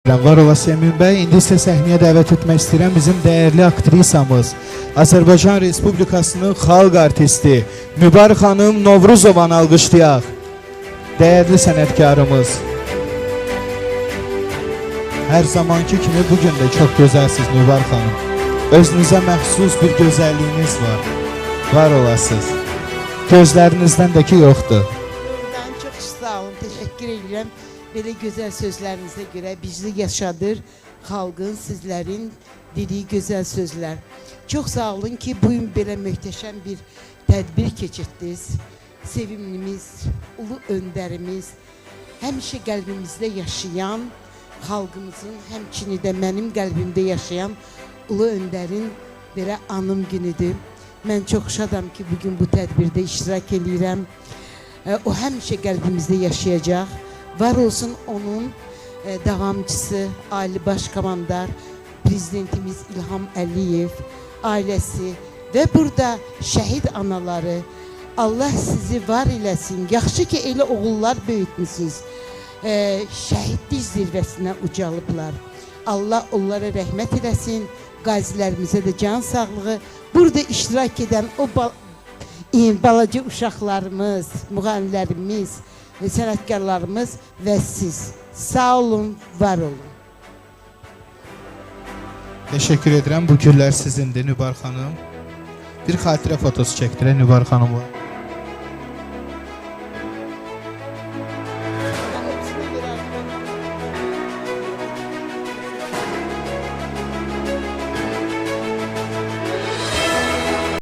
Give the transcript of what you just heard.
Var olasın Emin bəy. İndi isə səhnəyə dəvət etmək istəyirəm bizim dəyərli aktrisamız, Azərbaycan Respublikasının xalq artisti Mübarək xanım Novruzovanı alqışlayaq. Dəyərli sənətkarımız. Hər zamanki kimi bugün də çox gözəlsiniz Mübarək xanım. Özünüzə məxsus bir gözəlliyiniz var. Var olasınız. Gözlərinizdən də ki yoxdur. Ben çok sağ olun, teşekkür ederim. Böyle güzel sözlerinize göre bizi yaşadır halkın, sizlerin dediği güzel sözler. Çok sağ olun ki bugün böyle muhteşem bir tedbir geçirdiniz. Sevimlimiz, ulu önderimiz, həmişə qəlbimizdə yaşayan halkımızın, həmçini də mənim qəlbimdə yaşayan ulu önderin belə anım günüdür. Mən çox şadam ki bugün bu tədbirdə iştirak edirəm. O həmişə qəlbimizdə yaşayacaq. Var olsun onun davamçısı, Ali Başkomandar, Prezidentimiz İlham Əliyev, ailesi ve burada şəhid anaları. Allah sizi var eləsin. Yaxşı ki elə oğullar böyütmüsünüz. Şəhidlik zirvəsinə ucalıblar. Allah onlara rəhmət eləsin. Qazilərimizə də can sağlığı. Burada iştirak edən o balaca uşaqlarımız, müğənnilərimiz, sənətkarlarımız və siz. Sağ olun, var olun. Teşekkür edirəm. Bu güllər sizindir Nübar xanım. Bir xatirə fotosu çəkdirək Nübar xanımla.